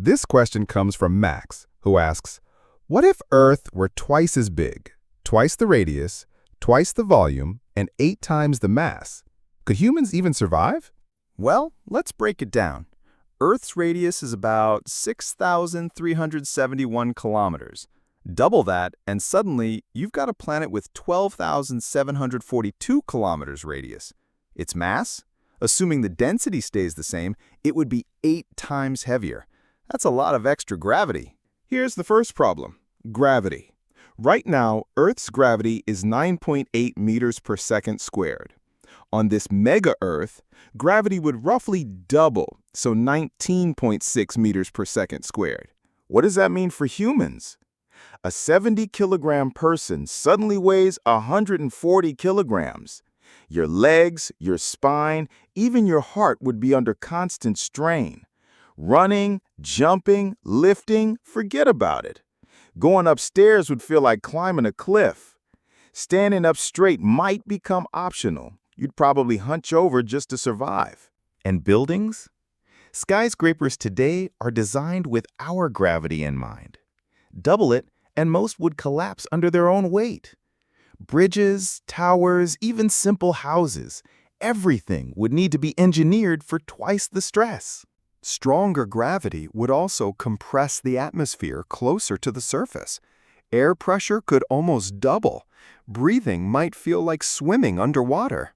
This question comes from Max, who asks, what if Earth were twice as big, twice the radius, twice the volume, and 8 times the mass? Could humans even survive? Well, let's break it down. Earth's radius is about 6,371 kilometers. Double that, and suddenly you've got a planet with 12,742 kilometers radius. Its mass? Assuming the density stays the same, it would be 8 times heavier. That's a lot of extra gravity. Here's the first problem: gravity. Right now, Earth's gravity is 9.8 meters per second squared. On this mega-Earth, gravity would roughly double, so 19.6 meters per second squared. What does that mean for humans? A 70-kilogram person suddenly weighs 140 kilograms. Your legs, your spine, even your heart would be under constant strain. Running, jumping, lifting, forget about it. Going upstairs would feel like climbing a cliff. Standing up straight might become optional. You'd probably hunch over just to survive. And buildings? Skyscrapers today are designed with our gravity in mind. Double it, and most would collapse under their own weight. Bridges, towers, even simple houses, everything would need to be engineered for twice the stress. Stronger gravity would also compress the atmosphere closer to the surface. Air pressure could almost double. Breathing might feel like swimming underwater.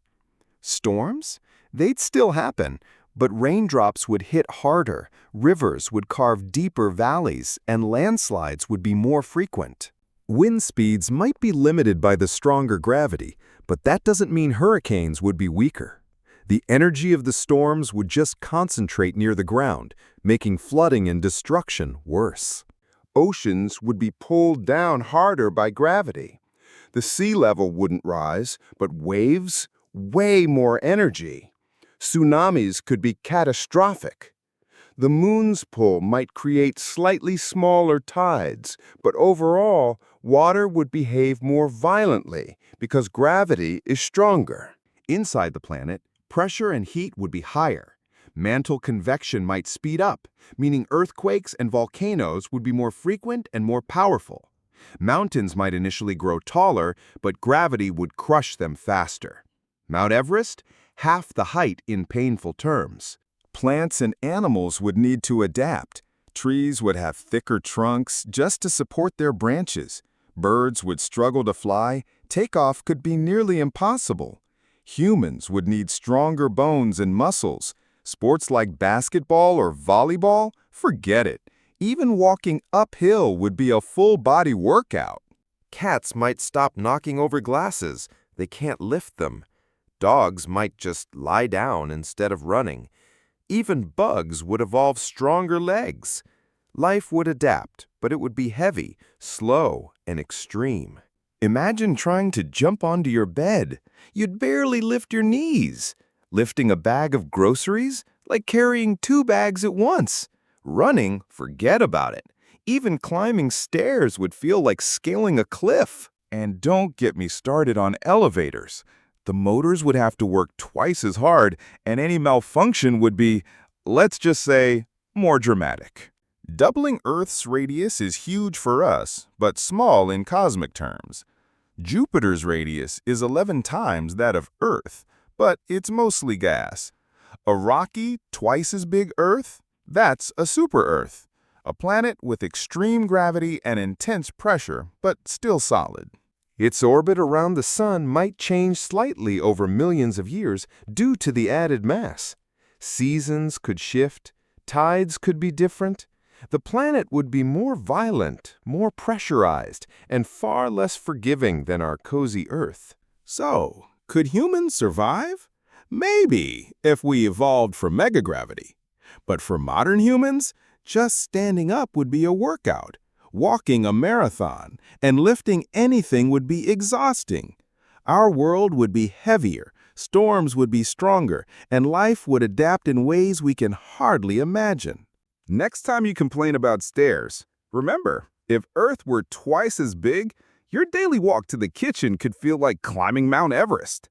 Storms? They'd still happen, but raindrops would hit harder, rivers would carve deeper valleys, and landslides would be more frequent. Wind speeds might be limited by the stronger gravity, but that doesn't mean hurricanes would be weaker. The energy of the storms would just concentrate near the ground, making flooding and destruction worse. Oceans would be pulled down harder by gravity. The sea level wouldn't rise, but waves? Way more energy. Tsunamis could be catastrophic. The moon's pull might create slightly smaller tides, but overall, water would behave more violently because gravity is stronger. Inside the planet, pressure and heat would be higher. Mantle convection might speed up, meaning earthquakes and volcanoes would be more frequent and more powerful. Mountains might initially grow taller, but gravity would crush them faster. Mount Everest? Half the height in painful terms. Plants and animals would need to adapt. Trees would have thicker trunks just to support their branches. Birds would struggle to fly. Takeoff could be nearly impossible. Humans would need stronger bones and muscles. Sports like basketball or volleyball? Forget it. Even walking uphill would be a full-body workout. Cats might stop knocking over glasses. They can't lift them. Dogs might just lie down instead of running. Even bugs would evolve stronger legs. Life would adapt, but it would be heavy, slow, and extreme. Imagine trying to jump onto your bed. You'd barely lift your knees. Lifting a bag of groceries? Like carrying 2 bags at once. Running? Forget about it. Even climbing stairs would feel like scaling a cliff. And don't get me started on elevators. The motors would have to work twice as hard, and any malfunction would be, let's just say, more dramatic. Doubling Earth's radius is huge for us, but small in cosmic terms. Jupiter's radius is 11 times that of Earth, but it's mostly gas. A rocky, twice as big Earth? That's a super-Earth, a planet with extreme gravity and intense pressure, but still solid. Its orbit around the Sun might change slightly over millions of years due to the added mass. Seasons could shift, tides could be different. The planet would be more violent, more pressurized, and far less forgiving than our cozy Earth. So, could humans survive? Maybe, if we evolved for megagravity. But for modern humans, just standing up would be a workout. Walking a marathon and lifting anything would be exhausting. Our world would be heavier, storms would be stronger, and life would adapt in ways we can hardly imagine. Next time you complain about stairs, remember, if Earth were twice as big, your daily walk to the kitchen could feel like climbing Mount Everest.